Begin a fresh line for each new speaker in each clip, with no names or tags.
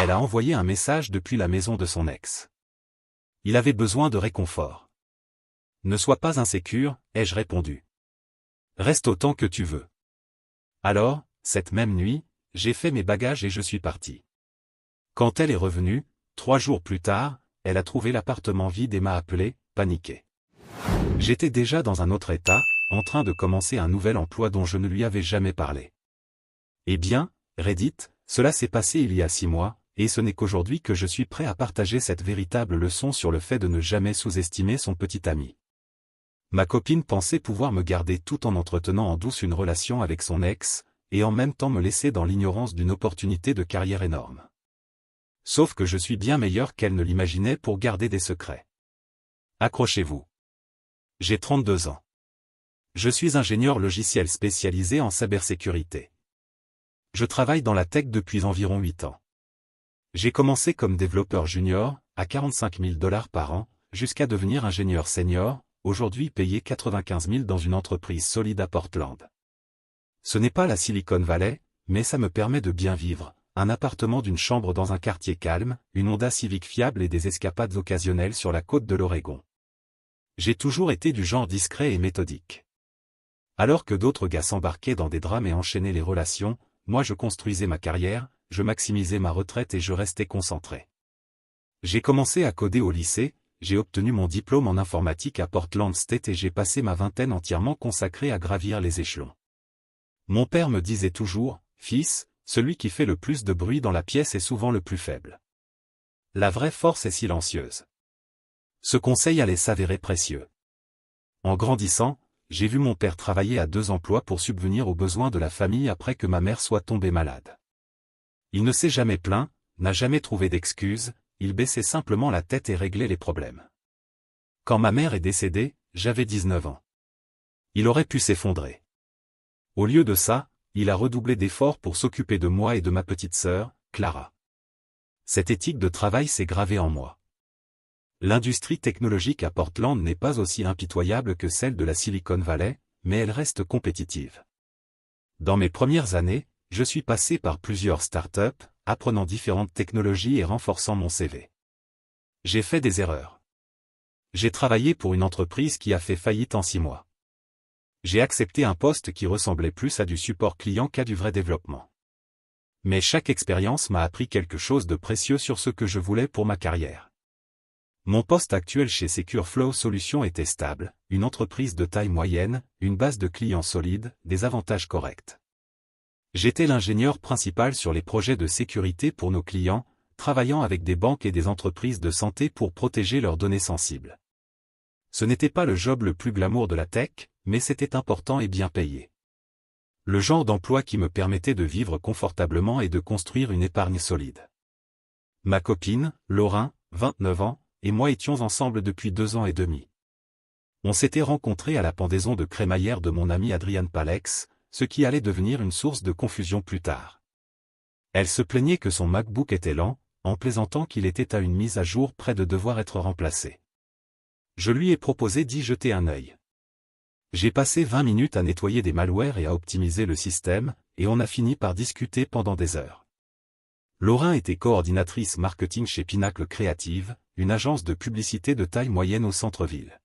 Elle a envoyé un message depuis la maison de son ex. Il avait besoin de réconfort. Ne sois pas insécure, ai-je répondu. Reste autant que tu veux. Alors, cette même nuit, j'ai fait mes bagages et je suis parti. Quand elle est revenue, 3 jours plus tard, elle a trouvé l'appartement vide et m'a appelé, paniqué. J'étais déjà dans un autre état, en train de commencer un nouvel emploi dont je ne lui avais jamais parlé. Eh bien, Reddit, cela s'est passé il y a 6 mois, et ce n'est qu'aujourd'hui que je suis prêt à partager cette véritable leçon sur le fait de ne jamais sous-estimer son petit ami. Ma copine pensait pouvoir me garder tout en entretenant en douce une relation avec son ex, et en même temps me laisser dans l'ignorance d'une opportunité de carrière énorme. Sauf que je suis bien meilleur qu'elle ne l'imaginait pour garder des secrets. Accrochez-vous. J'ai 32 ans. Je suis ingénieur logiciel spécialisé en cybersécurité. Je travaille dans la tech depuis environ 8 ans. J'ai commencé comme développeur junior, à 45 000 $ par an, jusqu'à devenir ingénieur senior, aujourd'hui payé 95 000 dans une entreprise solide à Portland. Ce n'est pas la Silicon Valley, mais ça me permet de bien vivre, un appartement d'une chambre dans un quartier calme, une Honda Civic fiable et des escapades occasionnelles sur la côte de l'Oregon. J'ai toujours été du genre discret et méthodique. Alors que d'autres gars s'embarquaient dans des drames et enchaînaient les relations, moi je construisais ma carrière, je maximisais ma retraite et je restais concentré. J'ai commencé à coder au lycée, j'ai obtenu mon diplôme en informatique à Portland State et j'ai passé ma vingtaine entièrement consacrée à gravir les échelons. Mon père me disait toujours, « Fils, celui qui fait le plus de bruit dans la pièce est souvent le plus faible. La vraie force est silencieuse. » Ce conseil allait s'avérer précieux. En grandissant, j'ai vu mon père travailler à 2 emplois pour subvenir aux besoins de la famille après que ma mère soit tombée malade. Il ne s'est jamais plaint, n'a jamais trouvé d'excuses, il baissait simplement la tête et réglait les problèmes. Quand ma mère est décédée, j'avais 19 ans. Il aurait pu s'effondrer. Au lieu de ça, il a redoublé d'efforts pour s'occuper de moi et de ma petite sœur, Clara. Cette éthique de travail s'est gravée en moi. L'industrie technologique à Portland n'est pas aussi impitoyable que celle de la Silicon Valley, mais elle reste compétitive. Dans mes premières années, je suis passé par plusieurs startups, apprenant différentes technologies et renforçant mon CV. J'ai fait des erreurs. J'ai travaillé pour une entreprise qui a fait faillite en 6 mois. J'ai accepté un poste qui ressemblait plus à du support client qu'à du vrai développement. Mais chaque expérience m'a appris quelque chose de précieux sur ce que je voulais pour ma carrière. Mon poste actuel chez SecureFlow Solutions était stable, une entreprise de taille moyenne, une base de clients solide, des avantages corrects. J'étais l'ingénieur principal sur les projets de sécurité pour nos clients, travaillant avec des banques et des entreprises de santé pour protéger leurs données sensibles. Ce n'était pas le job le plus glamour de la tech, mais c'était important et bien payé. Le genre d'emploi qui me permettait de vivre confortablement et de construire une épargne solide. Ma copine, Laurin, 29 ans, et moi étions ensemble depuis 2 ans et demi. On s'était rencontrés à la pendaison de crémaillère de mon ami Adrian Palex, ce qui allait devenir une source de confusion plus tard. Elle se plaignait que son MacBook était lent, en plaisantant qu'il était à une mise à jour près de devoir être remplacé. Je lui ai proposé d'y jeter un œil. J'ai passé 20 minutes à nettoyer des malwares et à optimiser le système, et on a fini par discuter pendant des heures. Laurin était coordinatrice marketing chez Pinacle Creative, une agence de publicité de taille moyenne au centre-ville.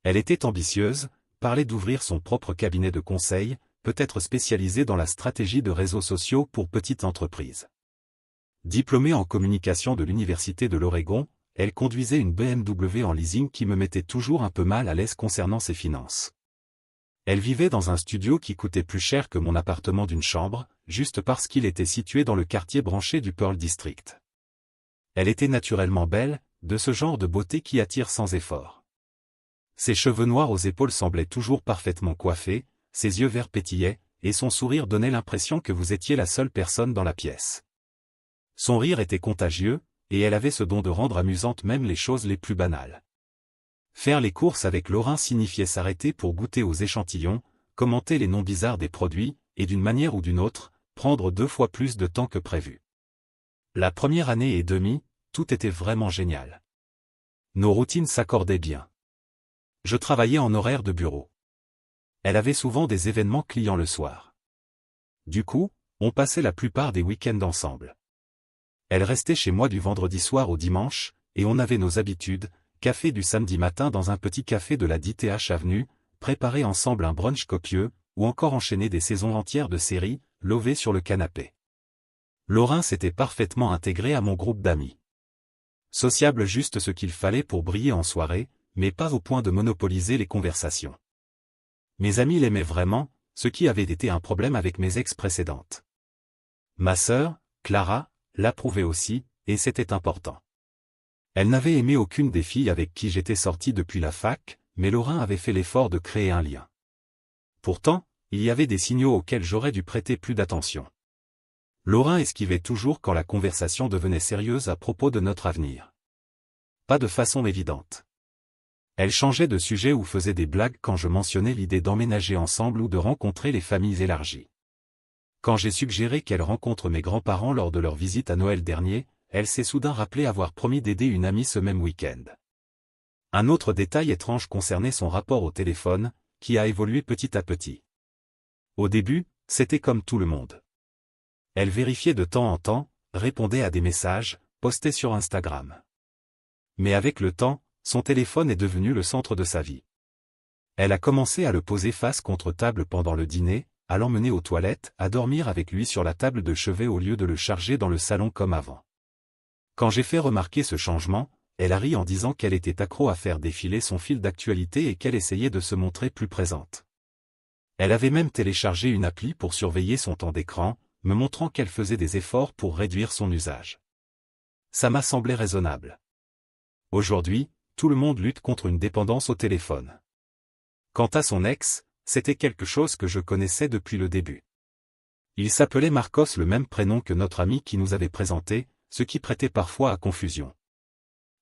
Elle était ambitieuse, parlait d'ouvrir son propre cabinet de conseil, peut-être spécialisé dans la stratégie de réseaux sociaux pour petites entreprises. Diplômée en communication de l'Université de l'Oregon, elle conduisait une BMW en leasing qui me mettait toujours un peu mal à l'aise concernant ses finances. Elle vivait dans un studio qui coûtait plus cher que mon appartement d'une chambre, juste parce qu'il était situé dans le quartier branché du Pearl District. Elle était naturellement belle, de ce genre de beauté qui attire sans effort. Ses cheveux noirs aux épaules semblaient toujours parfaitement coiffés, ses yeux verts pétillaient, et son sourire donnait l'impression que vous étiez la seule personne dans la pièce. Son rire était contagieux, et elle avait ce don de rendre amusantes même les choses les plus banales. Faire les courses avec Laurin signifiait s'arrêter pour goûter aux échantillons, commenter les noms bizarres des produits, et d'une manière ou d'une autre, prendre 2 fois plus de temps que prévu. La première année et demie, tout était vraiment génial. Nos routines s'accordaient bien. Je travaillais en horaire de bureau. Elle avait souvent des événements clients le soir. Du coup, on passait la plupart des week-ends ensemble. Elle restait chez moi du vendredi soir au dimanche, et on avait nos habitudes, café du samedi matin dans un petit café de la DTH Avenue, préparer ensemble un brunch copieux, ou encore enchaîner des saisons entières de séries, lové sur le canapé. Laurin s'était parfaitement intégré à mon groupe d'amis. Sociable juste ce qu'il fallait pour briller en soirée, mais pas au point de monopoliser les conversations. Mes amis l'aimaient vraiment, ce qui avait été un problème avec mes ex précédentes. Ma sœur, Clara, l'approuvait aussi, et c'était important. Elle n'avait aimé aucune des filles avec qui j'étais sorti depuis la fac, mais Laurin avait fait l'effort de créer un lien. Pourtant, il y avait des signaux auxquels j'aurais dû prêter plus d'attention. Laurin esquivait toujours quand la conversation devenait sérieuse à propos de notre avenir. Pas de façon évidente. Elle changeait de sujet ou faisait des blagues quand je mentionnais l'idée d'emménager ensemble ou de rencontrer les familles élargies. Quand j'ai suggéré qu'elle rencontre mes grands-parents lors de leur visite à Noël dernier, elle s'est soudain rappelé avoir promis d'aider une amie ce même week-end. Un autre détail étrange concernait son rapport au téléphone, qui a évolué petit à petit. Au début, c'était comme tout le monde. Elle vérifiait de temps en temps, répondait à des messages, postait sur Instagram. Mais avec le temps, son téléphone est devenu le centre de sa vie. Elle a commencé à le poser face contre table pendant le dîner, à l'emmener aux toilettes, à dormir avec lui sur la table de chevet au lieu de le charger dans le salon comme avant. Quand j'ai fait remarquer ce changement, elle a ri en disant qu'elle était accro à faire défiler son fil d'actualité et qu'elle essayait de se montrer plus présente. Elle avait même téléchargé une appli pour surveiller son temps d'écran, me montrant qu'elle faisait des efforts pour réduire son usage. Ça m'a semblé raisonnable. Aujourd'hui, tout le monde lutte contre une dépendance au téléphone. Quant à son ex, c'était quelque chose que je connaissais depuis le début. Il s'appelait Marcos, le même prénom que notre ami qui nous avait présenté, ce qui prêtait parfois à confusion.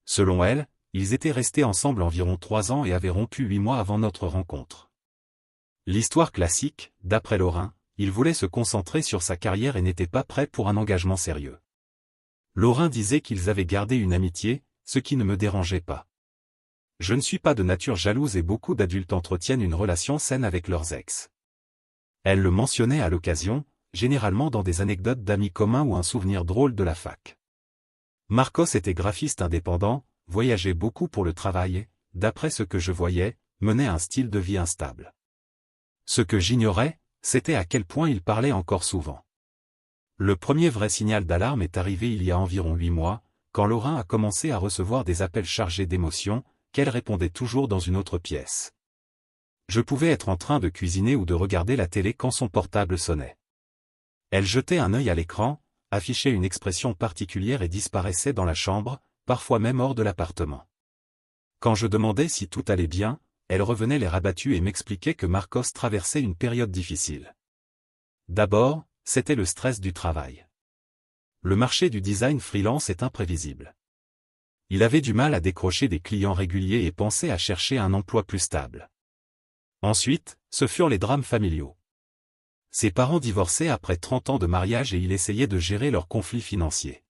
Selon elle, ils étaient restés ensemble environ 3 ans et avaient rompu 8 mois avant notre rencontre. L'histoire classique, d'après Laurin, il voulait se concentrer sur sa carrière et n'était pas prêt pour un engagement sérieux. Laurin disait qu'ils avaient gardé une amitié, ce qui ne me dérangeait pas. Je ne suis pas de nature jalouse et beaucoup d'adultes entretiennent une relation saine avec leurs ex. Elle le mentionnait à l'occasion, généralement dans des anecdotes d'amis communs ou un souvenir drôle de la fac. Marcos était graphiste indépendant, voyageait beaucoup pour le travail et, d'après ce que je voyais, menait un style de vie instable. Ce que j'ignorais, c'était à quel point il parlait encore souvent. Le premier vrai signal d'alarme est arrivé il y a environ 8 mois, quand Laurin a commencé à recevoir des appels chargés d'émotions, qu'elle répondait toujours dans une autre pièce. Je pouvais être en train de cuisiner ou de regarder la télé quand son portable sonnait. Elle jetait un œil à l'écran, affichait une expression particulière et disparaissait dans la chambre, parfois même hors de l'appartement. Quand je demandais si tout allait bien, elle revenait l'air abattue et m'expliquait que Marcos traversait une période difficile. D'abord, c'était le stress du travail. Le marché du design freelance est imprévisible. Il avait du mal à décrocher des clients réguliers et pensait à chercher un emploi plus stable. Ensuite, ce furent les drames familiaux. Ses parents divorçaient après 30 ans de mariage et il essayait de gérer leurs conflits financiers.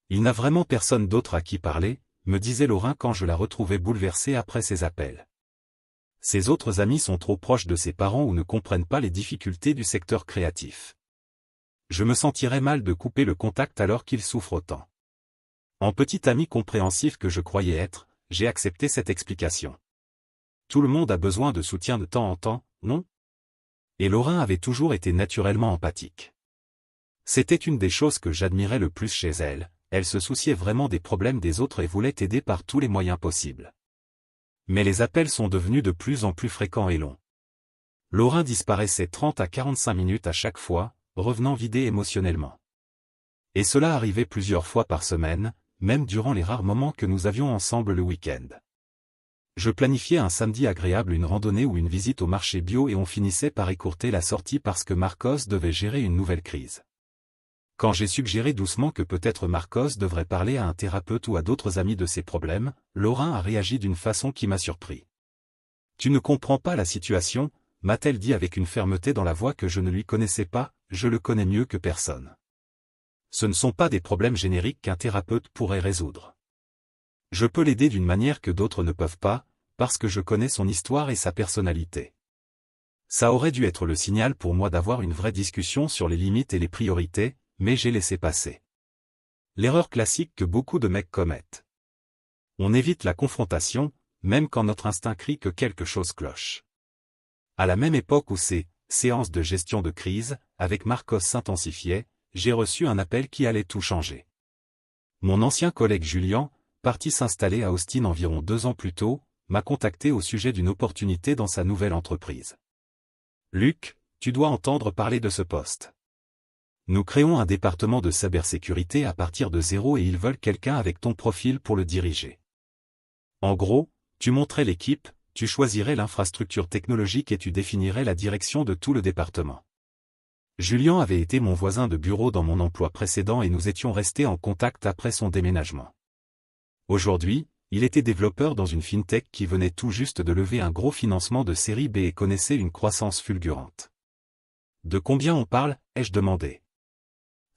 Il n'a vraiment personne d'autre à qui parler, me disait Laurin quand je la retrouvais bouleversée après ses appels. Ses autres amis sont trop proches de ses parents ou ne comprennent pas les difficultés du secteur créatif. Je me sentirais mal de couper le contact alors qu'il souffre autant. En petit ami compréhensif que je croyais être, j'ai accepté cette explication. Tout le monde a besoin de soutien de temps en temps, non? Et Laurin avait toujours été naturellement empathique. C'était une des choses que j'admirais le plus chez elle, elle se souciait vraiment des problèmes des autres et voulait aider par tous les moyens possibles. Mais les appels sont devenus de plus en plus fréquents et longs. Laurin disparaissait 30 à 45 minutes à chaque fois, revenant vidé émotionnellement. Et cela arrivait plusieurs fois par semaine, même durant les rares moments que nous avions ensemble le week-end. Je planifiais un samedi agréable, une randonnée ou une visite au marché bio et on finissait par écourter la sortie parce que Marcos devait gérer une nouvelle crise. Quand j'ai suggéré doucement que peut-être Marcos devrait parler à un thérapeute ou à d'autres amis de ses problèmes, Laurin a réagi d'une façon qui m'a surpris. « Tu ne comprends pas la situation », m'a-t-elle dit avec une fermeté dans la voix que je ne lui connaissais pas, je le connais mieux que personne. Ce ne sont pas des problèmes génériques qu'un thérapeute pourrait résoudre. Je peux l'aider d'une manière que d'autres ne peuvent pas, parce que je connais son histoire et sa personnalité. Ça aurait dû être le signal pour moi d'avoir une vraie discussion sur les limites et les priorités, mais j'ai laissé passer. L'erreur classique que beaucoup de mecs commettent. On évite la confrontation, même quand notre instinct crie que quelque chose cloche. À la même époque où ces séances de gestion de crise avec Marcos s'intensifiaient, j'ai reçu un appel qui allait tout changer. Mon ancien collègue Julien, parti s'installer à Austin environ 2 ans plus tôt, m'a contacté au sujet d'une opportunité dans sa nouvelle entreprise. Luc, tu dois entendre parler de ce poste. Nous créons un département de cybersécurité à partir de zéro et ils veulent quelqu'un avec ton profil pour le diriger. En gros, tu monterais l'équipe, tu choisirais l'infrastructure technologique et tu définirais la direction de tout le département. Julien avait été mon voisin de bureau dans mon emploi précédent et nous étions restés en contact après son déménagement. Aujourd'hui, il était développeur dans une fintech qui venait tout juste de lever un gros financement de série B et connaissait une croissance fulgurante. De combien on parle, ai-je demandé.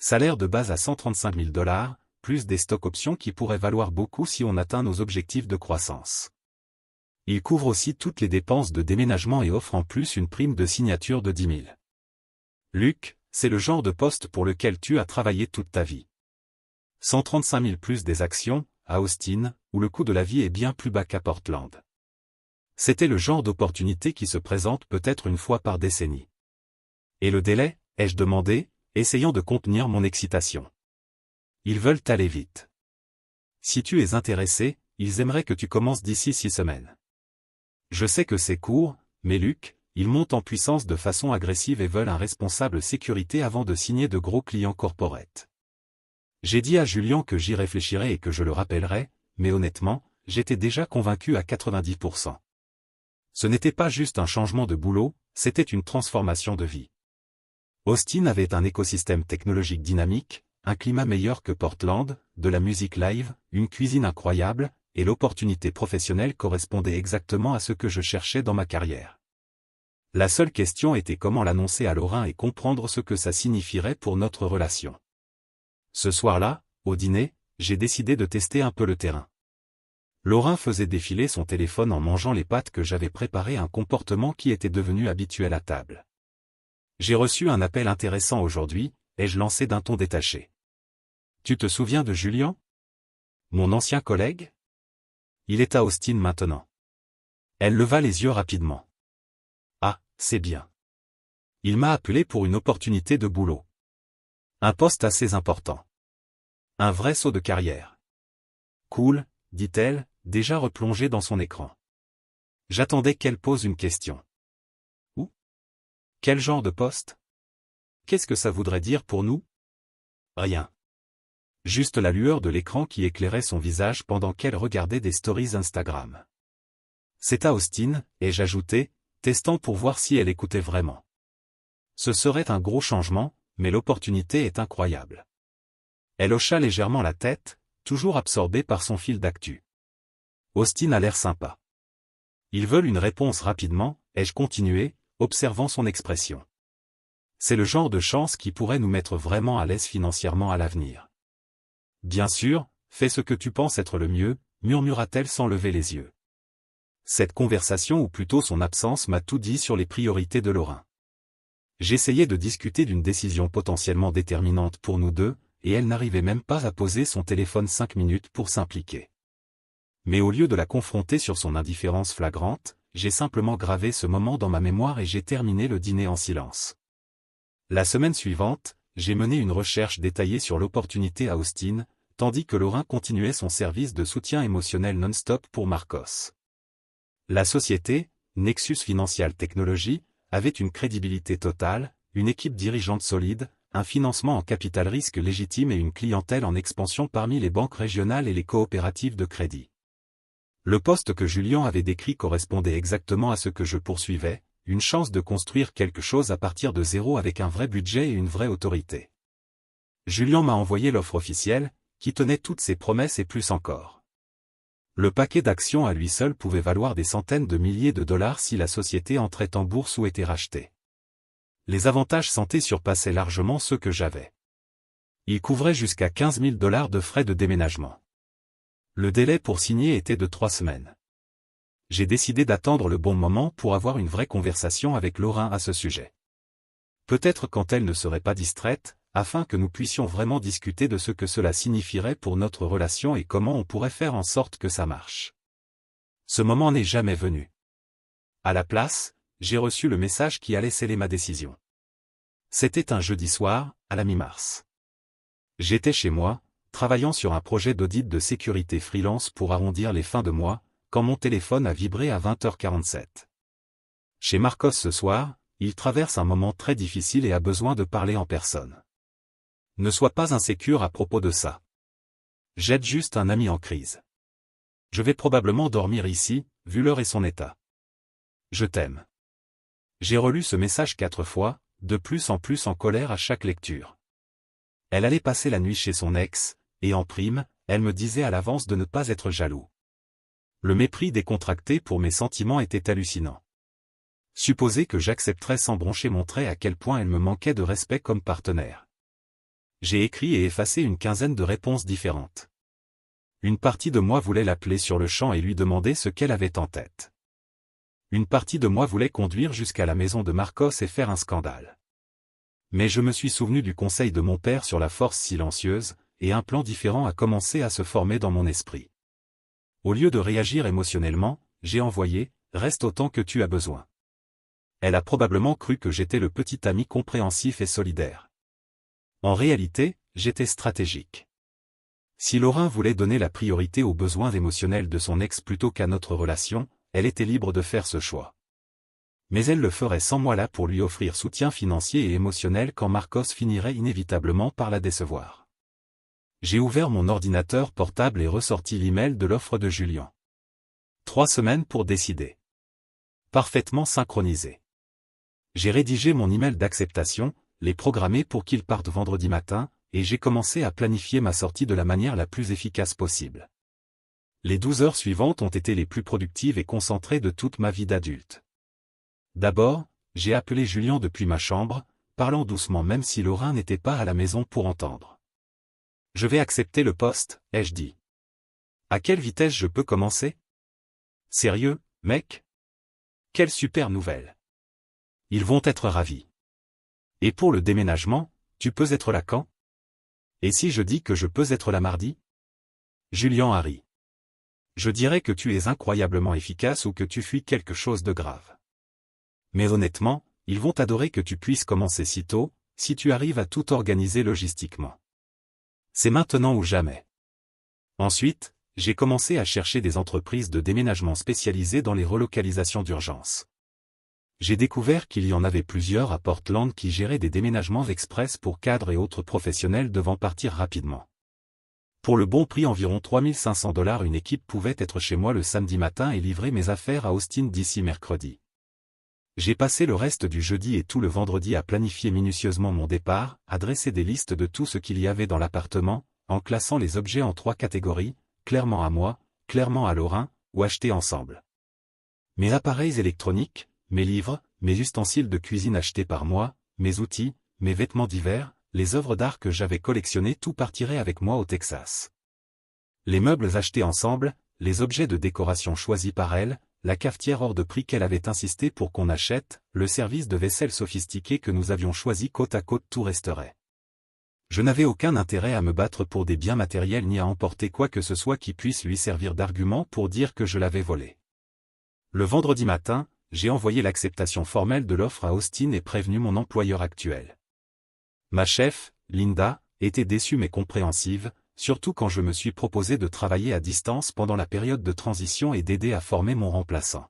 Salaire de base à 135 000 $, plus des stocks options qui pourraient valoir beaucoup si on atteint nos objectifs de croissance. Il couvre aussi toutes les dépenses de déménagement et offre en plus une prime de signature de 10 000. Luc, c'est le genre de poste pour lequel tu as travaillé toute ta vie. 135 000 plus des actions, à Austin, où le coût de la vie est bien plus bas qu'à Portland. C'était le genre d'opportunité qui se présente peut-être une fois par décennie. Et le délai, ai-je demandé, essayant de contenir mon excitation. Ils veulent aller vite. Si tu es intéressé, ils aimeraient que tu commences d'ici 6 semaines. Je sais que c'est court, mais Luc, ils montent en puissance de façon agressive et veulent un responsable sécurité avant de signer de gros clients corporate. J'ai dit à Julien que j'y réfléchirais et que je le rappellerais, mais honnêtement, j'étais déjà convaincu à 90%. Ce n'était pas juste un changement de boulot, c'était une transformation de vie. Austin avait un écosystème technologique dynamique, un climat meilleur que Portland, de la musique live, une cuisine incroyable, et l'opportunité professionnelle correspondait exactement à ce que je cherchais dans ma carrière. La seule question était comment l'annoncer à Laurin et comprendre ce que ça signifierait pour notre relation. Ce soir-là, au dîner, j'ai décidé de tester un peu le terrain. Laurin faisait défiler son téléphone en mangeant les pâtes que j'avais préparées, un comportement qui était devenu habituel à table. J'ai reçu un appel intéressant aujourd'hui, ai-je lancé d'un ton détaché. Tu te souviens de Julien? Mon ancien collègue? Il est à Austin maintenant. Elle leva les yeux rapidement. Ah, c'est bien. Il m'a appelé pour une opportunité de boulot. Un poste assez important. Un vrai saut de carrière. Cool, dit-elle, déjà replongée dans son écran. J'attendais qu'elle pose une question. Où? Quel genre de poste? Qu'est-ce que ça voudrait dire pour nous? Rien. Juste la lueur de l'écran qui éclairait son visage pendant qu'elle regardait des stories Instagram. C'est à Austin, ai-je ajouté, testant pour voir si elle écoutait vraiment. Ce serait un gros changement, mais l'opportunité est incroyable. Elle hocha légèrement la tête, toujours absorbée par son fil d'actu. Austin a l'air sympa. Ils veulent une réponse rapidement, ai-je continué, observant son expression. C'est le genre de chance qui pourrait nous mettre vraiment à l'aise financièrement à l'avenir. Bien sûr, fais ce que tu penses être le mieux, murmura-t-elle sans lever les yeux. Cette conversation ou plutôt son absence m'a tout dit sur les priorités de Laurin. J'essayais de discuter d'une décision potentiellement déterminante pour nous deux, et elle n'arrivait même pas à poser son téléphone 5 minutes pour s'impliquer. Mais au lieu de la confronter sur son indifférence flagrante, j'ai simplement gravé ce moment dans ma mémoire et j'ai terminé le dîner en silence. La semaine suivante, j'ai mené une recherche détaillée sur l'opportunité à Austin, tandis que Laurin continuait son service de soutien émotionnel non-stop pour Marcos. La société, Nexus Financial Technology, avait une crédibilité totale, une équipe dirigeante solide, un financement en capital risque légitime et une clientèle en expansion parmi les banques régionales et les coopératives de crédit. Le poste que Julien avait décrit correspondait exactement à ce que je poursuivais, une chance de construire quelque chose à partir de zéro avec un vrai budget et une vraie autorité. Julien m'a envoyé l'offre officielle, qui tenait toutes ses promesses et plus encore. Le paquet d'actions à lui seul pouvait valoir des centaines de milliers de dollars si la société entrait en bourse ou était rachetée. Les avantages santé surpassaient largement ceux que j'avais. Il couvrait jusqu'à 15 000 $ de frais de déménagement. Le délai pour signer était de 3 semaines. J'ai décidé d'attendre le bon moment pour avoir une vraie conversation avec Laurin à ce sujet. Peut-être quand elle ne serait pas distraite, afin que nous puissions vraiment discuter de ce que cela signifierait pour notre relation et comment on pourrait faire en sorte que ça marche. Ce moment n'est jamais venu. À la place, j'ai reçu le message qui allait sceller ma décision. C'était un jeudi soir, à la mi-mars. J'étais chez moi, travaillant sur un projet d'audit de sécurité freelance pour arrondir les fins de mois, quand mon téléphone a vibré à 20h47. Chez Marcos ce soir, il traverse un moment très difficile et a besoin de parler en personne. Ne sois pas insécure à propos de ça. J'aide juste un ami en crise. Je vais probablement dormir ici, vu l'heure et son état. Je t'aime. J'ai relu ce message 4 fois, de plus en colère à chaque lecture. Elle allait passer la nuit chez son ex, et en prime, elle me disait à l'avance de ne pas être jaloux. Le mépris décontracté pour mes sentiments était hallucinant. Supposer que j'accepterais sans broncher montrait à quel point elle me manquait de respect comme partenaire. J'ai écrit et effacé une quinzaine de réponses différentes. Une partie de moi voulait l'appeler sur le champ et lui demander ce qu'elle avait en tête. Une partie de moi voulait conduire jusqu'à la maison de Marcos et faire un scandale. Mais je me suis souvenu du conseil de mon père sur la force silencieuse, et un plan différent a commencé à se former dans mon esprit. Au lieu de réagir émotionnellement, j'ai envoyé « Reste autant que tu as besoin ». Elle a probablement cru que j'étais le petit ami compréhensif et solidaire. En réalité, j'étais stratégique. Si Laurin voulait donner la priorité aux besoins émotionnels de son ex plutôt qu'à notre relation, elle était libre de faire ce choix. Mais elle le ferait sans moi là pour lui offrir soutien financier et émotionnel quand Marcos finirait inévitablement par la décevoir. J'ai ouvert mon ordinateur portable et ressorti l'email de l'offre de Julien. 3 semaines pour décider. Parfaitement synchronisé. J'ai rédigé mon email d'acceptation, les programmer pour qu'ils partent vendredi matin, et j'ai commencé à planifier ma sortie de la manière la plus efficace possible. Les 12 heures suivantes ont été les plus productives et concentrées de toute ma vie d'adulte. D'abord, j'ai appelé Julien depuis ma chambre, parlant doucement même si Laurin n'était pas à la maison pour entendre. « Je vais accepter le poste, ai-je dit. À quelle vitesse je peux commencer ? Sérieux, mec ? Quelle super nouvelle. Ils vont être ravis. Et pour le déménagement, tu peux être là quand ? Et si je dis que je peux être là mardi ? Julien a ri. Je dirais que tu es incroyablement efficace ou que tu fuis quelque chose de grave. Mais honnêtement, ils vont adorer que tu puisses commencer si tôt, si tu arrives à tout organiser logistiquement. C'est maintenant ou jamais. Ensuite, j'ai commencé à chercher des entreprises de déménagement spécialisées dans les relocalisations d'urgence. J'ai découvert qu'il y en avait plusieurs à Portland qui géraient des déménagements express pour cadres et autres professionnels devant partir rapidement. Pour le bon prix environ 3500 $, une équipe pouvait être chez moi le samedi matin et livrer mes affaires à Austin d'ici mercredi. J'ai passé le reste du jeudi et tout le vendredi à planifier minutieusement mon départ, à dresser des listes de tout ce qu'il y avait dans l'appartement, en classant les objets en 3 catégories, clairement à moi, clairement à Laurin, ou achetés ensemble. Mes appareils électroniques, mes livres, mes ustensiles de cuisine achetés par moi, mes outils, mes vêtements d'hiver, les œuvres d'art que j'avais collectionnées, tout partirait avec moi au Texas. Les meubles achetés ensemble, les objets de décoration choisis par elle, la cafetière hors de prix qu'elle avait insisté pour qu'on achète, le service de vaisselle sophistiqué que nous avions choisi côte à côte, tout resterait. Je n'avais aucun intérêt à me battre pour des biens matériels ni à emporter quoi que ce soit qui puisse lui servir d'argument pour dire que je l'avais volé. Le vendredi matin, j'ai envoyé l'acceptation formelle de l'offre à Austin et prévenu mon employeur actuel. Ma chef, Linda, était déçue mais compréhensive, surtout quand je me suis proposé de travailler à distance pendant la période de transition et d'aider à former mon remplaçant.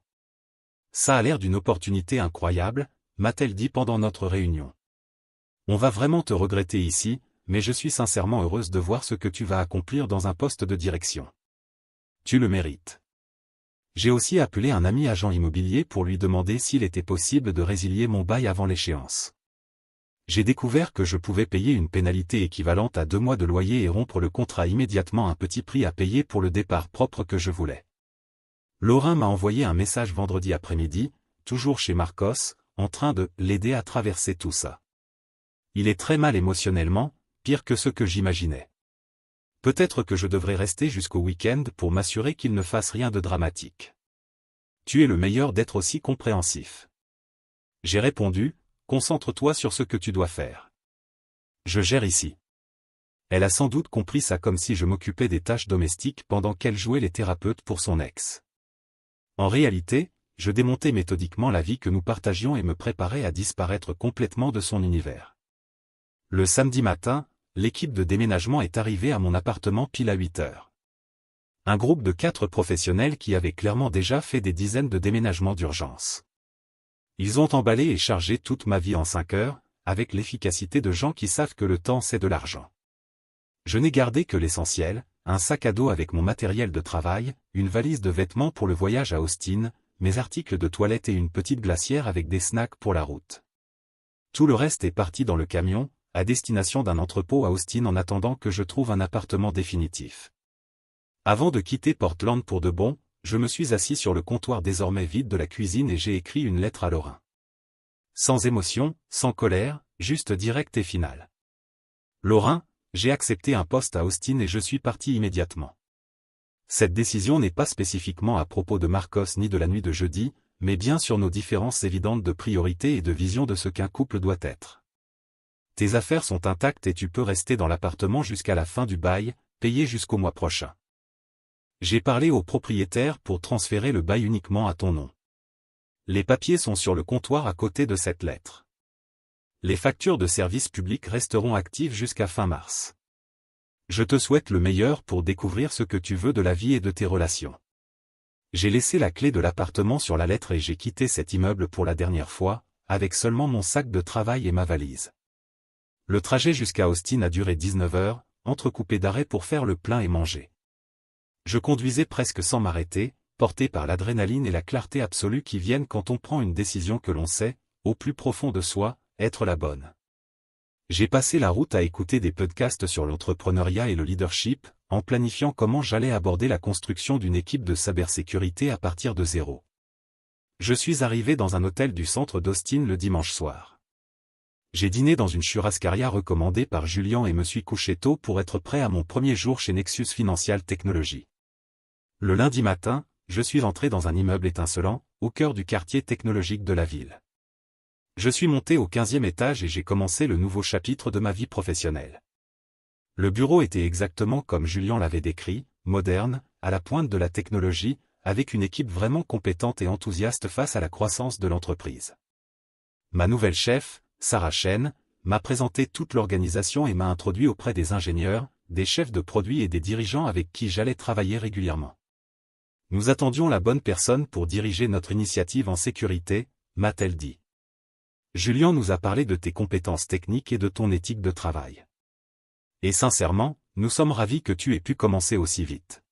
Ça a l'air d'une opportunité incroyable, m'a-t-elle dit pendant notre réunion. On va vraiment te regretter ici, mais je suis sincèrement heureuse de voir ce que tu vas accomplir dans un poste de direction. Tu le mérites. J'ai aussi appelé un ami agent immobilier pour lui demander s'il était possible de résilier mon bail avant l'échéance. J'ai découvert que je pouvais payer une pénalité équivalente à 2 mois de loyer et rompre le contrat immédiatement, un petit prix à payer pour le départ propre que je voulais. Laurin m'a envoyé un message vendredi après-midi, toujours chez Marcos, en train de l'aider à traverser tout ça. Il est très mal émotionnellement, pire que ce que j'imaginais. Peut-être que je devrais rester jusqu'au week-end pour m'assurer qu'il ne fasse rien de dramatique. Tu es le meilleur d'être aussi compréhensif. J'ai répondu, concentre-toi sur ce que tu dois faire. Je gère ici. Elle a sans doute compris ça comme si je m'occupais des tâches domestiques pendant qu'elle jouait les thérapeutes pour son ex. En réalité, je démontais méthodiquement la vie que nous partagions et me préparais à disparaître complètement de son univers. Le samedi matin, l'équipe de déménagement est arrivée à mon appartement pile à 8 heures. Un groupe de 4 professionnels qui avaient clairement déjà fait des dizaines de déménagements d'urgence. Ils ont emballé et chargé toute ma vie en 5 heures, avec l'efficacité de gens qui savent que le temps c'est de l'argent. Je n'ai gardé que l'essentiel, un sac à dos avec mon matériel de travail, une valise de vêtements pour le voyage à Austin, mes articles de toilette et une petite glacière avec des snacks pour la route. Tout le reste est parti dans le camion, à destination d'un entrepôt à Austin en attendant que je trouve un appartement définitif. Avant de quitter Portland pour de bon, je me suis assis sur le comptoir désormais vide de la cuisine et j'ai écrit une lettre à Laurin. Sans émotion, sans colère, juste direct et final. Laurin, j'ai accepté un poste à Austin et je suis parti immédiatement. Cette décision n'est pas spécifiquement à propos de Marcos ni de la nuit de jeudi, mais bien sur nos différences évidentes de priorité et de vision de ce qu'un couple doit être. Tes affaires sont intactes et tu peux rester dans l'appartement jusqu'à la fin du bail, payé jusqu'au mois prochain. J'ai parlé au propriétaire pour transférer le bail uniquement à ton nom. Les papiers sont sur le comptoir à côté de cette lettre. Les factures de service public resteront actives jusqu'à fin mars. Je te souhaite le meilleur pour découvrir ce que tu veux de la vie et de tes relations. J'ai laissé la clé de l'appartement sur la lettre et j'ai quitté cet immeuble pour la dernière fois, avec seulement mon sac de travail et ma valise. Le trajet jusqu'à Austin a duré 19 heures, entrecoupé d'arrêts pour faire le plein et manger. Je conduisais presque sans m'arrêter, porté par l'adrénaline et la clarté absolue qui viennent quand on prend une décision que l'on sait, au plus profond de soi, être la bonne. J'ai passé la route à écouter des podcasts sur l'entrepreneuriat et le leadership, en planifiant comment j'allais aborder la construction d'une équipe de cybersécurité à partir de zéro. Je suis arrivé dans un hôtel du centre d'Austin le dimanche soir. J'ai dîné dans une churrascaria recommandée par Julien et me suis couché tôt pour être prêt à mon premier jour chez Nexus Financial Technology. Le lundi matin, je suis entré dans un immeuble étincelant, au cœur du quartier technologique de la ville. Je suis monté au 15e étage et j'ai commencé le nouveau chapitre de ma vie professionnelle. Le bureau était exactement comme Julien l'avait décrit, moderne, à la pointe de la technologie, avec une équipe vraiment compétente et enthousiaste face à la croissance de l'entreprise. Ma nouvelle chef, Sarah Chen, m'a présenté toute l'organisation et m'a introduit auprès des ingénieurs, des chefs de produits et des dirigeants avec qui j'allais travailler régulièrement. Nous attendions la bonne personne pour diriger notre initiative en sécurité, m'a-t-elle dit. Julien nous a parlé de tes compétences techniques et de ton éthique de travail. Et sincèrement, nous sommes ravis que tu aies pu commencer aussi vite.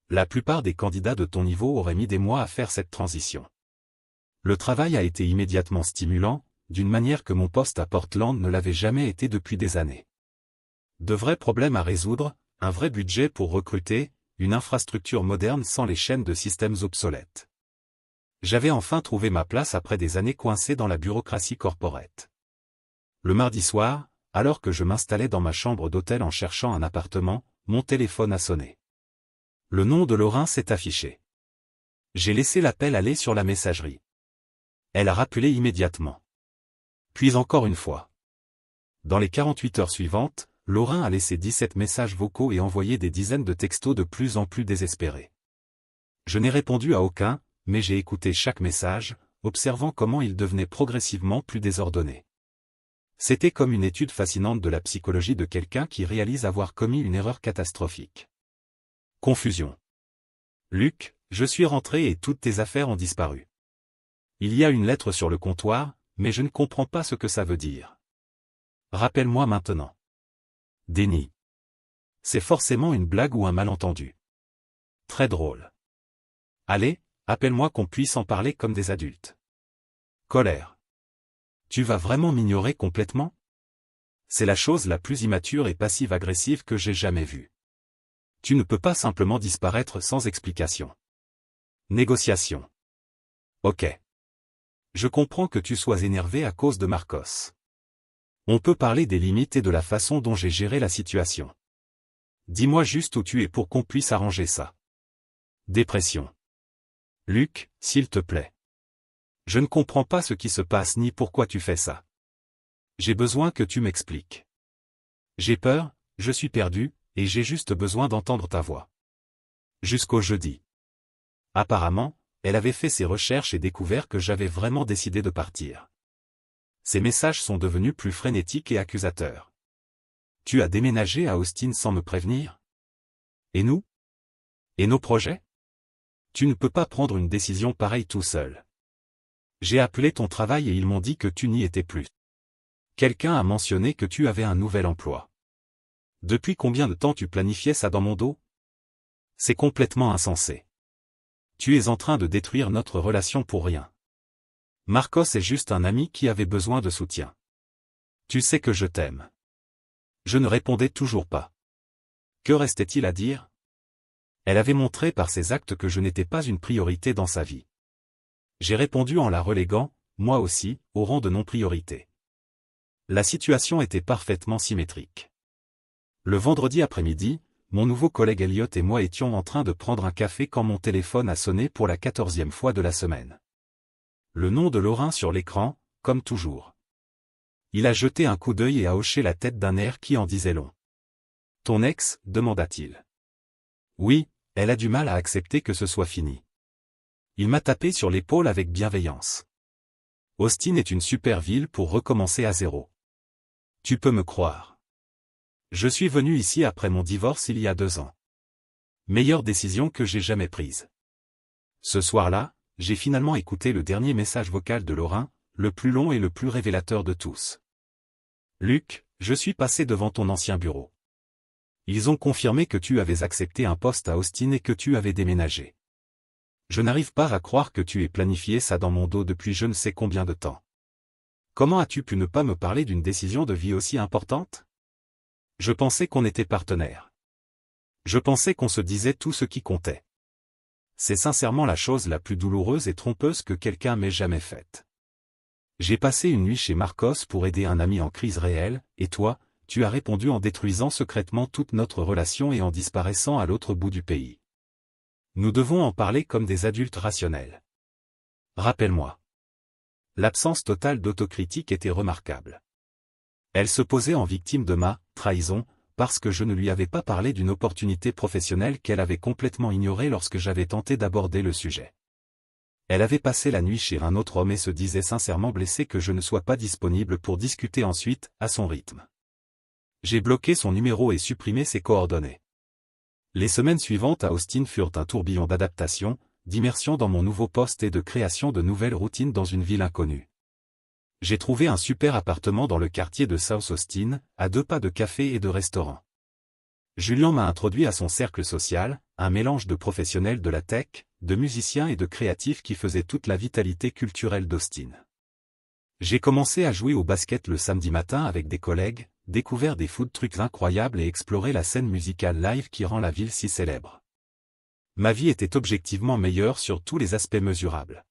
La plupart des candidats de ton niveau auraient mis des mois à faire cette transition. Le travail a été immédiatement stimulant, d'une manière que mon poste à Portland ne l'avait jamais été depuis des années. De vrais problèmes à résoudre, un vrai budget pour recruter, une infrastructure moderne sans les chaînes de systèmes obsolètes. J'avais enfin trouvé ma place après des années coincées dans la bureaucratie corporate. Le mardi soir, alors que je m'installais dans ma chambre d'hôtel en cherchant un appartement, mon téléphone a sonné. Le nom de Laurin s'est affiché. J'ai laissé l'appel aller sur la messagerie. Elle a rappelé immédiatement. Puis encore une fois. Dans les 48 heures suivantes, Laurin a laissé 17 messages vocaux et envoyé des dizaines de textos de plus en plus désespérés. Je n'ai répondu à aucun, mais j'ai écouté chaque message, observant comment il devenait progressivement plus désordonné. C'était comme une étude fascinante de la psychologie de quelqu'un qui réalise avoir commis une erreur catastrophique. Confusion. Luc, je suis rentré et toutes tes affaires ont disparu. Il y a une lettre sur le comptoir, mais je ne comprends pas ce que ça veut dire. Rappelle-moi maintenant. Déni. C'est forcément une blague ou un malentendu. Très drôle. Allez, appelle-moi qu'on puisse en parler comme des adultes. Colère. Tu vas vraiment m'ignorer complètement? C'est la chose la plus immature et passive-agressive que j'ai jamais vue. Tu ne peux pas simplement disparaître sans explication. Négociation. Ok. Je comprends que tu sois énervé à cause de Marcos. On peut parler des limites et de la façon dont j'ai géré la situation. Dis-moi juste où tu es pour qu'on puisse arranger ça. Dépression. Luc, s'il te plaît. Je ne comprends pas ce qui se passe ni pourquoi tu fais ça. J'ai besoin que tu m'expliques. J'ai peur, je suis perdu, et j'ai juste besoin d'entendre ta voix. Jusqu'au jeudi. Apparemment, elle avait fait ses recherches et découvert que j'avais vraiment décidé de partir. Ses messages sont devenus plus frénétiques et accusateurs. Tu as déménagé à Austin sans me prévenir? Et nous? Et nos projets? Tu ne peux pas prendre une décision pareille tout seul. J'ai appelé ton travail et ils m'ont dit que tu n'y étais plus. Quelqu'un a mentionné que tu avais un nouvel emploi. Depuis combien de temps tu planifiais ça dans mon dos? C'est complètement insensé. Tu es en train de détruire notre relation pour rien. Marcos est juste un ami qui avait besoin de soutien. Tu sais que je t'aime. Je ne répondais toujours pas. Que restait-il à dire? Elle avait montré par ses actes que je n'étais pas une priorité dans sa vie. J'ai répondu en la reléguant, moi aussi, au rang de non-priorité. La situation était parfaitement symétrique. Le vendredi après-midi, mon nouveau collègue Elliot et moi étions en train de prendre un café quand mon téléphone a sonné pour la 14e fois de la semaine. Le nom de Laurin sur l'écran, comme toujours. Il a jeté un coup d'œil et a hoché la tête d'un air qui en disait long. « Ton ex ?» demanda-t-il. Oui, elle a du mal à accepter que ce soit fini. Il m'a tapé sur l'épaule avec bienveillance. Austin est une super ville pour recommencer à zéro. Tu peux me croire. Je suis venu ici après mon divorce il y a 2 ans. Meilleure décision que j'ai jamais prise. Ce soir-là, j'ai finalement écouté le dernier message vocal de Laurin, le plus long et le plus révélateur de tous. Luc, je suis passé devant ton ancien bureau. Ils ont confirmé que tu avais accepté un poste à Austin et que tu avais déménagé. Je n'arrive pas à croire que tu aies planifié ça dans mon dos depuis je ne sais combien de temps. Comment as-tu pu ne pas me parler d'une décision de vie aussi importante? Je pensais qu'on était partenaires. Je pensais qu'on se disait tout ce qui comptait. C'est sincèrement la chose la plus douloureuse et trompeuse que quelqu'un m'ait jamais faite. J'ai passé une nuit chez Marcos pour aider un ami en crise réelle, et toi, tu as répondu en détruisant secrètement toute notre relation et en disparaissant à l'autre bout du pays. Nous devons en parler comme des adultes rationnels. Rappelle-moi. L'absence totale d'autocritique était remarquable. Elle se posait en victime de ma trahison, parce que je ne lui avais pas parlé d'une opportunité professionnelle qu'elle avait complètement ignorée lorsque j'avais tenté d'aborder le sujet. Elle avait passé la nuit chez un autre homme et se disait sincèrement blessée que je ne sois pas disponible pour discuter ensuite, à son rythme. J'ai bloqué son numéro et supprimé ses coordonnées. Les semaines suivantes à Austin furent un tourbillon d'adaptation, d'immersion dans mon nouveau poste et de création de nouvelles routines dans une ville inconnue. J'ai trouvé un super appartement dans le quartier de South Austin, à 2 pas de café et de restaurant. Julien m'a introduit à son cercle social, un mélange de professionnels de la tech, de musiciens et de créatifs qui faisaient toute la vitalité culturelle d'Austin. J'ai commencé à jouer au basket le samedi matin avec des collègues, découvert des food trucks incroyables et exploré la scène musicale live qui rend la ville si célèbre. Ma vie était objectivement meilleure sur tous les aspects mesurables.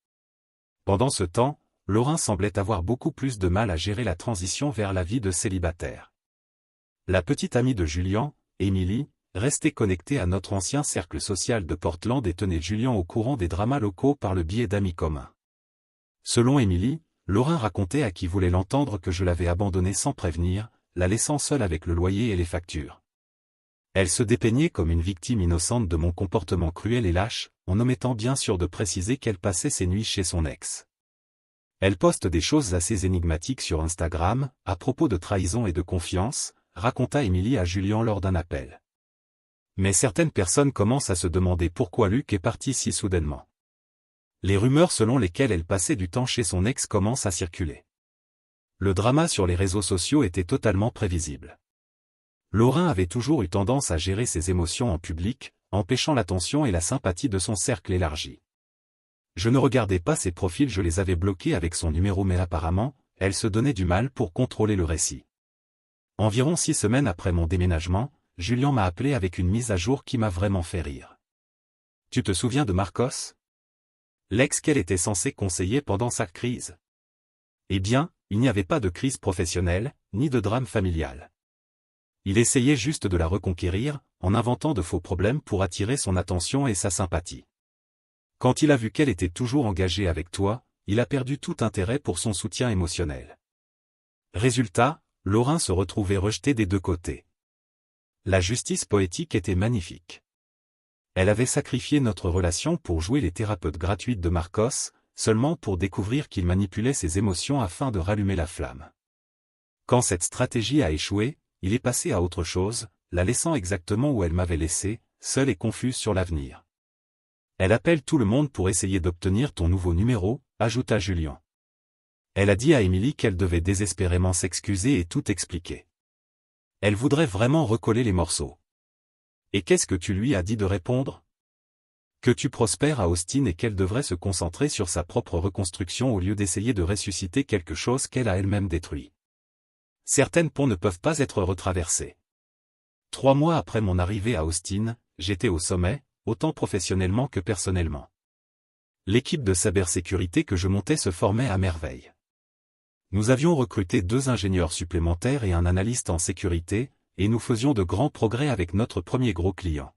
Pendant ce temps, Laurin semblait avoir beaucoup plus de mal à gérer la transition vers la vie de célibataire. La petite amie de Julien, Émilie, restait connectée à notre ancien cercle social de Portland et tenait Julien au courant des dramas locaux par le biais d'amis communs. Selon Émilie, Laurin racontait à qui voulait l'entendre que je l'avais abandonnée sans prévenir, la laissant seule avec le loyer et les factures. Elle se dépeignait comme une victime innocente de mon comportement cruel et lâche, en omettant bien sûr de préciser qu'elle passait ses nuits chez son ex. Elle poste des choses assez énigmatiques sur Instagram, à propos de trahison et de confiance, raconta Émilie à Julien lors d'un appel. Mais certaines personnes commencent à se demander pourquoi Luc est parti si soudainement. Les rumeurs selon lesquelles elle passait du temps chez son ex commencent à circuler. Le drama sur les réseaux sociaux était totalement prévisible. Laurin avait toujours eu tendance à gérer ses émotions en public, empêchant l'attention et la sympathie de son cercle élargi. Je ne regardais pas ses profils, je les avais bloqués avec son numéro mais apparemment, elle se donnait du mal pour contrôler le récit. Environ 6 semaines après mon déménagement, Julien m'a appelé avec une mise à jour qui m'a vraiment fait rire. Tu te souviens de Marcos? L'ex qu'elle était censée conseiller pendant sa crise. Eh bien, il n'y avait pas de crise professionnelle, ni de drame familial. Il essayait juste de la reconquérir, en inventant de faux problèmes pour attirer son attention et sa sympathie. Quand il a vu qu'elle était toujours engagée avec toi, il a perdu tout intérêt pour son soutien émotionnel. Résultat, Laurin se retrouvait rejeté des deux côtés. La justice poétique était magnifique. Elle avait sacrifié notre relation pour jouer les thérapeutes gratuites de Marcos, seulement pour découvrir qu'il manipulait ses émotions afin de rallumer la flamme. Quand cette stratégie a échoué, il est passé à autre chose, la laissant exactement où elle m'avait laissé, seule et confuse sur l'avenir. Elle appelle tout le monde pour essayer d'obtenir ton nouveau numéro, ajouta Julien. Elle a dit à Émilie qu'elle devait désespérément s'excuser et tout expliquer. Elle voudrait vraiment recoller les morceaux. Et qu'est-ce que tu lui as dit de répondre? Que tu prospères à Austin et qu'elle devrait se concentrer sur sa propre reconstruction au lieu d'essayer de ressusciter quelque chose qu'elle a elle-même détruit. Certaines ponts ne peuvent pas être retraversés. 3 mois après mon arrivée à Austin, j'étais au sommet, autant professionnellement que personnellement. L'équipe de cybersécurité que je montais se formait à merveille. Nous avions recruté 2 ingénieurs supplémentaires et un analyste en sécurité, et nous faisions de grands progrès avec notre premier gros client.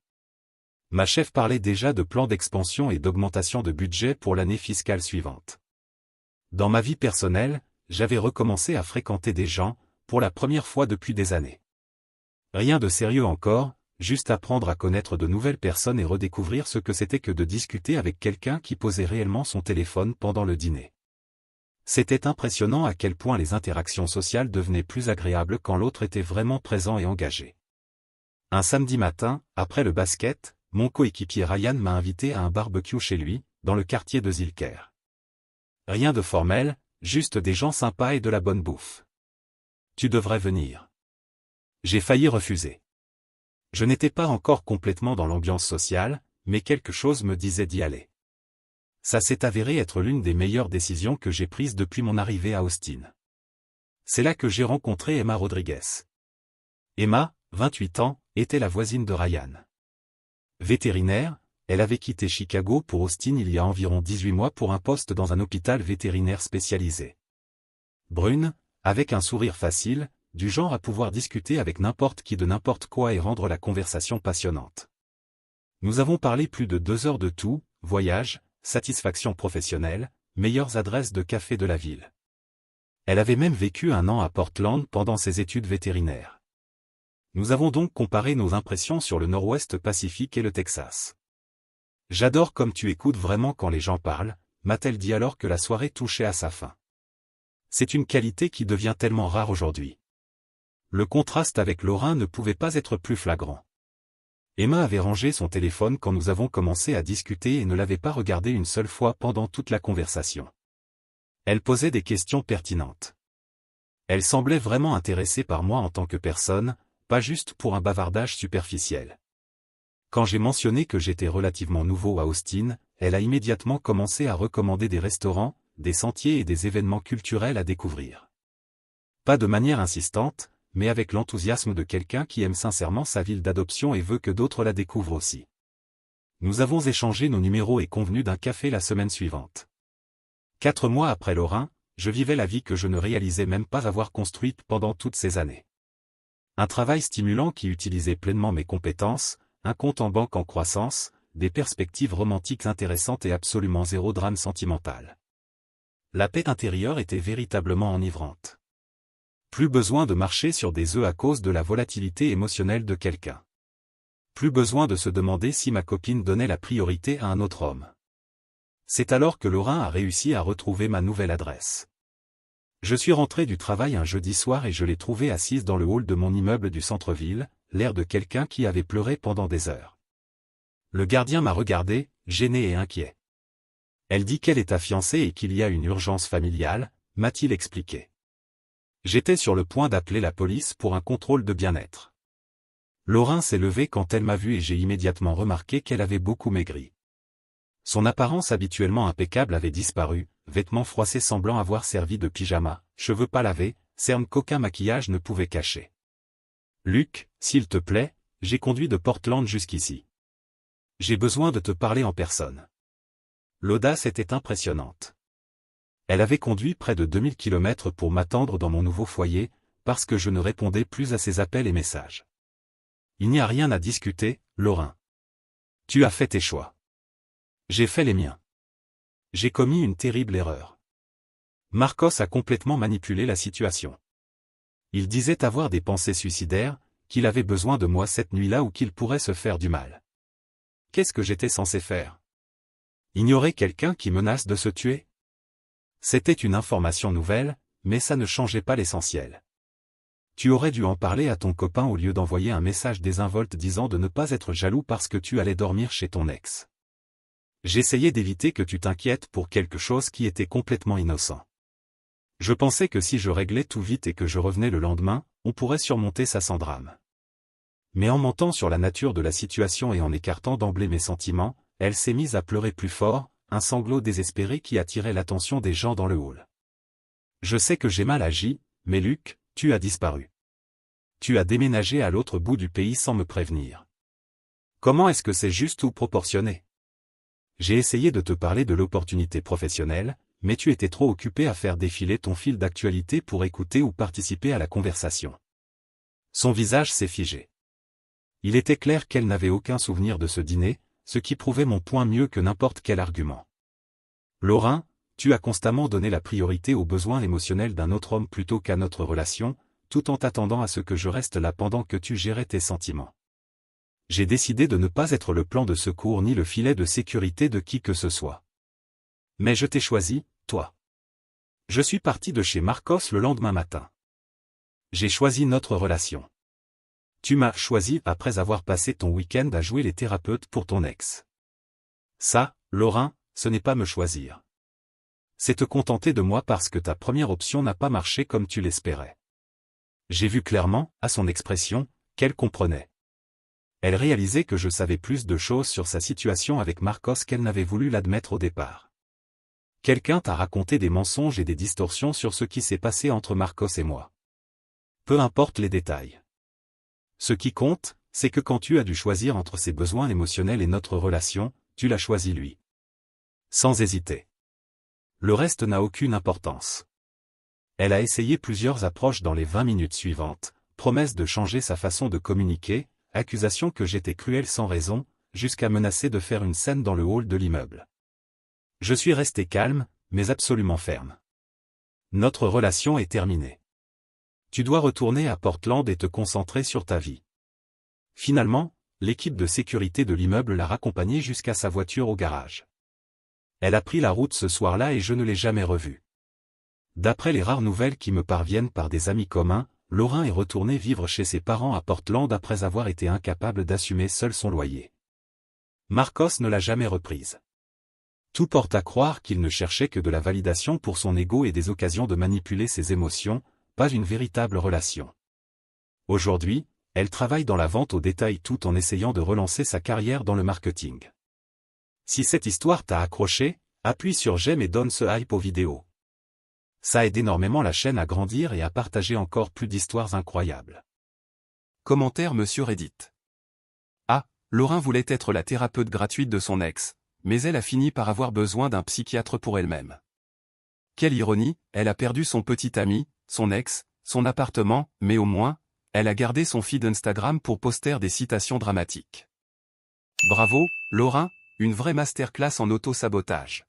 Ma chef parlait déjà de plans d'expansion et d'augmentation de budget pour l'année fiscale suivante. Dans ma vie personnelle, j'avais recommencé à fréquenter des gens, pour la première fois depuis des années. Rien de sérieux encore, juste apprendre à connaître de nouvelles personnes et redécouvrir ce que c'était que de discuter avec quelqu'un qui posait réellement son téléphone pendant le dîner. C'était impressionnant à quel point les interactions sociales devenaient plus agréables quand l'autre était vraiment présent et engagé. Un samedi matin, après le basket, mon coéquipier Ryan m'a invité à un barbecue chez lui, dans le quartier de Zilker. Rien de formel, juste des gens sympas et de la bonne bouffe. Tu devrais venir. J'ai failli refuser. Je n'étais pas encore complètement dans l'ambiance sociale, mais quelque chose me disait d'y aller. Ça s'est avéré être l'une des meilleures décisions que j'ai prises depuis mon arrivée à Austin. C'est là que j'ai rencontré Emma Rodriguez. Emma, 28 ans, était la voisine de Ryan. Vétérinaire, elle avait quitté Chicago pour Austin il y a environ 18 mois pour un poste dans un hôpital vétérinaire spécialisé. Brune, avec un sourire facile, du genre à pouvoir discuter avec n'importe qui de n'importe quoi et rendre la conversation passionnante. Nous avons parlé plus de 2 heures de tout, voyage, satisfaction professionnelle, meilleures adresses de café de la ville. Elle avait même vécu 1 an à Portland pendant ses études vétérinaires. Nous avons donc comparé nos impressions sur le Nord-Ouest Pacifique et le Texas. J'adore comme tu écoutes vraiment quand les gens parlent, m'a-t-elle dit alors que la soirée touchait à sa fin. C'est une qualité qui devient tellement rare aujourd'hui. Le contraste avec Laurin ne pouvait pas être plus flagrant. Emma avait rangé son téléphone quand nous avons commencé à discuter et ne l'avait pas regardé une seule fois pendant toute la conversation. Elle posait des questions pertinentes. Elle semblait vraiment intéressée par moi en tant que personne, pas juste pour un bavardage superficiel. Quand j'ai mentionné que j'étais relativement nouveau à Austin, elle a immédiatement commencé à recommander des restaurants, des sentiers et des événements culturels à découvrir. Pas de manière insistante, mais avec l'enthousiasme de quelqu'un qui aime sincèrement sa ville d'adoption et veut que d'autres la découvrent aussi. Nous avons échangé nos numéros et convenu d'un café la semaine suivante. 4 mois après Laurin, je vivais la vie que je ne réalisais même pas avoir construite pendant toutes ces années. Un travail stimulant qui utilisait pleinement mes compétences, un compte en banque en croissance, des perspectives romantiques intéressantes et absolument zéro drame sentimental. La paix intérieure était véritablement enivrante. Plus besoin de marcher sur des œufs à cause de la volatilité émotionnelle de quelqu'un. Plus besoin de se demander si ma copine donnait la priorité à un autre homme. C'est alors que Laurin a réussi à retrouver ma nouvelle adresse. Je suis rentré du travail un jeudi soir et je l'ai trouvée assise dans le hall de mon immeuble du centre-ville, l'air de quelqu'un qui avait pleuré pendant des heures. Le gardien m'a regardé, gêné et inquiet. Elle dit qu'elle est fiancée et qu'il y a une urgence familiale, m'a-t-il expliqué. J'étais sur le point d'appeler la police pour un contrôle de bien-être. Laurin s'est levée quand elle m'a vu et j'ai immédiatement remarqué qu'elle avait beaucoup maigri. Son apparence habituellement impeccable avait disparu, vêtements froissés semblant avoir servi de pyjama, cheveux pas lavés, cernes qu'aucun maquillage ne pouvait cacher. Luc, s'il te plaît, j'ai conduit de Portland jusqu'ici. J'ai besoin de te parler en personne. L'audace était impressionnante. Elle avait conduit près de 2000 km pour m'attendre dans mon nouveau foyer, parce que je ne répondais plus à ses appels et messages. Il n'y a rien à discuter, Laurin. Tu as fait tes choix. J'ai fait les miens. J'ai commis une terrible erreur. Marcos a complètement manipulé la situation. Il disait avoir des pensées suicidaires, qu'il avait besoin de moi cette nuit-là ou qu'il pourrait se faire du mal. Qu'est-ce que j'étais censé faire? Ignorer quelqu'un qui menace de se tuer? C'était une information nouvelle, mais ça ne changeait pas l'essentiel. Tu aurais dû en parler à ton copain au lieu d'envoyer un message désinvolte disant de ne pas être jaloux parce que tu allais dormir chez ton ex. J'essayais d'éviter que tu t'inquiètes pour quelque chose qui était complètement innocent. Je pensais que si je réglais tout vite et que je revenais le lendemain, on pourrait surmonter ça sans drame. Mais en mentant sur la nature de la situation et en écartant d'emblée mes sentiments, elle s'est mise à pleurer plus fort, un sanglot désespéré qui attirait l'attention des gens dans le hall. Je sais que j'ai mal agi, mais Luc, tu as disparu. Tu as déménagé à l'autre bout du pays sans me prévenir. Comment est-ce que c'est juste ou proportionné? J'ai essayé de te parler de l'opportunité professionnelle, mais tu étais trop occupé à faire défiler ton fil d'actualité pour écouter ou participer à la conversation. Son visage s'est figé. Il était clair qu'elle n'avait aucun souvenir de ce dîner, ce qui prouvait mon point mieux que n'importe quel argument. Laurin, tu as constamment donné la priorité aux besoins émotionnels d'un autre homme plutôt qu'à notre relation, tout en t'attendant à ce que je reste là pendant que tu gérais tes sentiments. J'ai décidé de ne pas être le plan de secours ni le filet de sécurité de qui que ce soit. Mais je t'ai choisi, toi. Je suis parti de chez Marcos le lendemain matin. J'ai choisi notre relation. Tu m'as choisi après avoir passé ton week-end à jouer les thérapeutes pour ton ex. Ça, Laurin, ce n'est pas me choisir. C'est te contenter de moi parce que ta première option n'a pas marché comme tu l'espérais. J'ai vu clairement, à son expression, qu'elle comprenait. Elle réalisait que je savais plus de choses sur sa situation avec Marcos qu'elle n'avait voulu l'admettre au départ. Quelqu'un t'a raconté des mensonges et des distorsions sur ce qui s'est passé entre Marcos et moi. Peu importe les détails. Ce qui compte, c'est que quand tu as dû choisir entre ses besoins émotionnels et notre relation, tu l'as choisi lui. Sans hésiter. Le reste n'a aucune importance. Elle a essayé plusieurs approches dans les 20 minutes suivantes, promesse de changer sa façon de communiquer, accusation que j'étais cruel sans raison, jusqu'à menacer de faire une scène dans le hall de l'immeuble. Je suis resté calme, mais absolument ferme. Notre relation est terminée. Tu dois retourner à Portland et te concentrer sur ta vie. Finalement, l'équipe de sécurité de l'immeuble l'a raccompagnée jusqu'à sa voiture au garage. Elle a pris la route ce soir-là et je ne l'ai jamais revue. D'après les rares nouvelles qui me parviennent par des amis communs, Laurin est retourné vivre chez ses parents à Portland après avoir été incapable d'assumer seul son loyer. Marcos ne l'a jamais reprise. Tout porte à croire qu'il ne cherchait que de la validation pour son ego et des occasions de manipuler ses émotions, pas une véritable relation. Aujourd'hui, elle travaille dans la vente au détail tout en essayant de relancer sa carrière dans le marketing. Si cette histoire t'a accroché, appuie sur j'aime et donne ce hype aux vidéos. Ça aide énormément la chaîne à grandir et à partager encore plus d'histoires incroyables.
Commentaire Monsieur Reddit. Ah, Laurin voulait être la thérapeute gratuite de son ex, mais elle a fini par avoir besoin d'un psychiatre pour elle-même. Quelle ironie, elle a perdu son petit ami, son ex, son appartement, mais au moins, elle a gardé son feed Instagram pour poster des citations dramatiques. Bravo, Laurin, une vraie masterclass en auto-sabotage.